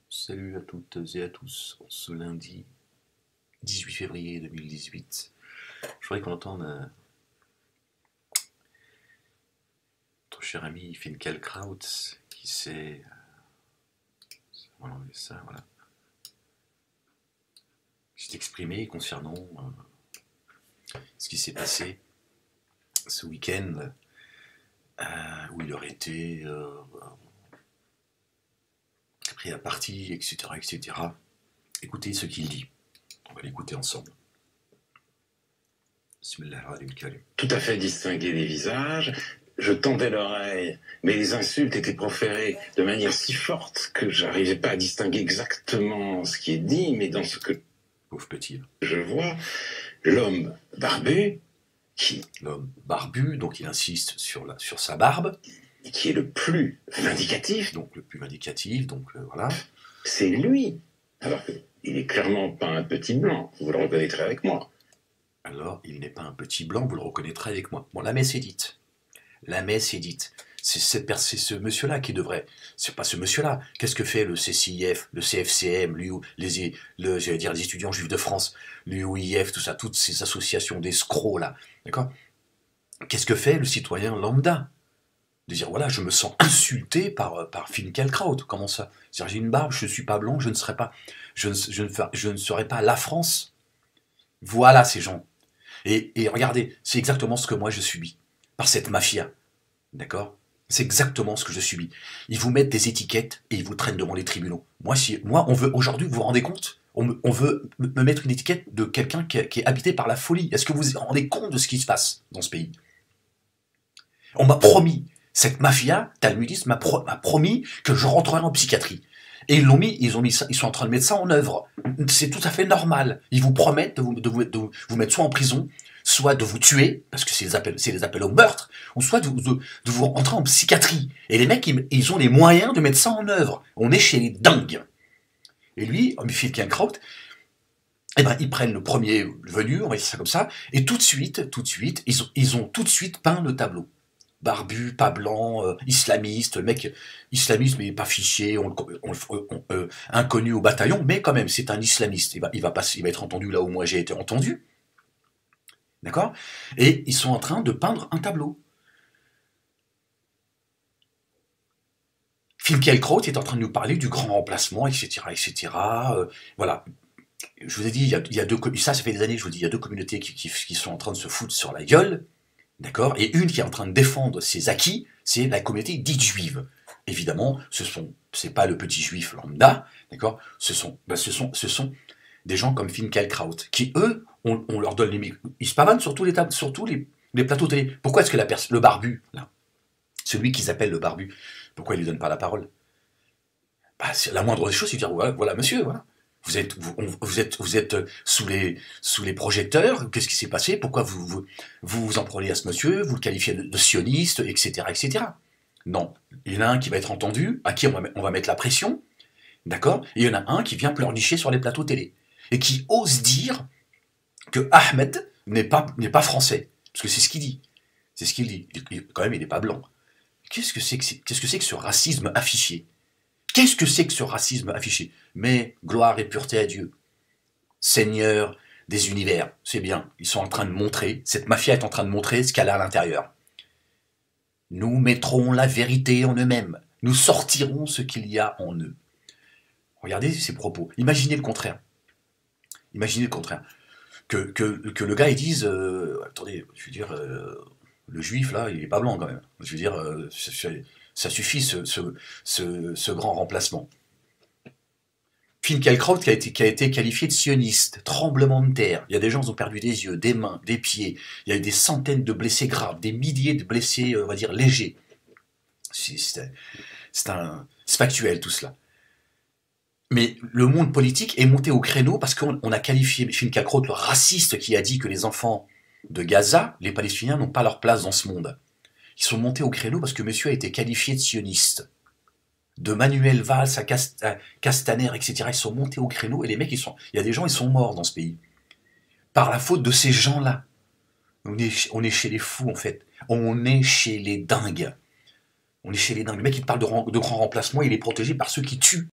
Salut à toutes et à tous, ce lundi 18 février 2018. Je voudrais qu'on entende notre cher ami Finkielkraut qui s'est... on va enlever ça, voilà. Qui s'est exprimé concernant ce qui s'est passé ce week-end où il aurait été pris à partie, etc., etc. Écoutez ce qu'il dit. On va l'écouter ensemble. Tout à fait distinguer les visages. Je tendais l'oreille, mais les insultes étaient proférées de manière si forte que j'arrivais pas à distinguer exactement ce qui est dit, mais dans ce que Pauvre petit. je vois, l'homme barbu, L'homme barbu, donc il insiste sur sa barbe. qui est le plus vindicatif, Donc le plus vindicatif, donc voilà. c'est lui. Alors qu'il est clairement pas un petit blanc, vous le reconnaîtrez avec moi. Alors, il n'est pas un petit blanc, vous le reconnaîtrez avec moi. Bon, la messe est dite. La messe est dite. C'est ce monsieur-là qui devrait... C'est pas ce monsieur-là. Qu'est-ce que fait le CCIF, le CFCM, j'allais dire les étudiants juifs de France, l'UIF, tout ça, toutes ces associations d'escrocs, là. D'accord? Qu'est-ce que fait le citoyen lambda? De dire, voilà, je me sens insulté par Finkielkraut. Comment ça? C'est-à-dire, j'ai une barbe, je ne suis pas blanc, je ne serai pas... Je ne serai pas la France. Voilà ces gens. Et regardez, c'est exactement ce que moi je subis, par cette mafia, d'accord? C'est exactement ce que je subis. Ils vous mettent des étiquettes et ils vous traînent devant les tribunaux. Moi, on veut aujourd'hui, vous vous rendez compte? On veut me mettre une étiquette de quelqu'un qui est habité par la folie. Est-ce que vous vous rendez compte de ce qui se passe dans ce pays? On m'a promis, cette mafia talmudiste m'a promis que je rentrerai en psychiatrie. Et ils sont en train de mettre ça en œuvre. C'est tout à fait normal. Ils vous promettent de vous mettre soit en prison, soit de vous tuer, parce que c'est des appels au meurtre, ou soit de vous rentrer en psychiatrie. Et les mecs, ils ont les moyens de mettre ça en œuvre. On est chez les dingues. Et lui, Finkielkraut, eh ben, ils prennent le premier venu, on va dire ça comme ça, et tout de suite, ils ont tout de suite peint le tableau. Barbu, pas blanc, islamiste, le mec islamiste mais pas fiché, inconnu au bataillon, mais quand même c'est un islamiste, il va être entendu là où moi j'ai été entendu, d'accord? Et ils sont en train de peindre un tableau. Finkielkraut est en train de nous parler du grand remplacement, etc., etc. Voilà. Je vous ai dit, il y a deux, ça fait des années, je vous dis, il y a deux communautés qui sont en train de se foutre sur la gueule. D'accord? Et une qui est en train de défendre ses acquis, c'est la communauté dite juive. Évidemment, c'est pas le petit juif lambda, d'accord? Ce sont des gens comme Finkielkraut, qui eux, on leur donne les micros. Ils se pavanent sur tous les plateaux télé. Pourquoi est-ce que le barbu, là, celui qu'ils appellent le barbu, pourquoi il lui donne pas la parole? Bah, c'est la moindre des choses, c'est de dire, voilà monsieur, voilà. Vous êtes sous les projecteurs, qu'est-ce qui s'est passé? Pourquoi vous en prenez à ce monsieur? Vous le qualifiez de sioniste, etc., etc. Non, il y en a un qui va être entendu, à qui on va mettre la pression, d'accord? Et il y en a un qui vient pleurnicher sur les plateaux télé, et qui ose dire que Ahmed n'est pas français, parce que c'est ce qu'il dit. C'est ce qu'il dit. Quand même, il n'est pas blanc. Qu'est-ce que c'est que ce racisme affiché? Qu'est-ce que c'est que ce racisme affiché? Mais gloire et pureté à Dieu. Seigneur des univers, c'est bien. Ils sont en train de montrer, cette mafia est en train de montrer ce qu'elle a à l'intérieur. Nous mettrons la vérité en eux-mêmes. Nous sortirons ce qu'il y a en eux. Regardez ces propos. Imaginez le contraire. Imaginez le contraire. Que le gars, il dise... attendez, je veux dire... le juif, là, il n'est pas blanc, quand même. Je veux dire... ça suffit, ce grand remplacement. Finkielkraut qui a été qualifié de sioniste, tremblement de terre. Il y a des gens qui ont perdu des yeux, des mains, des pieds. Il y a eu des centaines de blessés graves, des milliers de blessés, on va dire, légers. C'est factuel, tout cela. Mais le monde politique est monté au créneau parce qu'on a qualifié Finkielkraut le raciste qui a dit que les enfants de Gaza, les Palestiniens, n'ont pas leur place dans ce monde. Ils sont montés au créneau parce que monsieur a été qualifié de sioniste. De Manuel Valls à Castaner, etc. Ils sont montés au créneau et les mecs, il y a des gens, ils sont morts dans ce pays. Par la faute de ces gens-là. On est chez les fous, en fait. On est chez les dingues. On est chez les dingues. Le mec, il parle de grand remplacement, il est protégé par ceux qui tuent.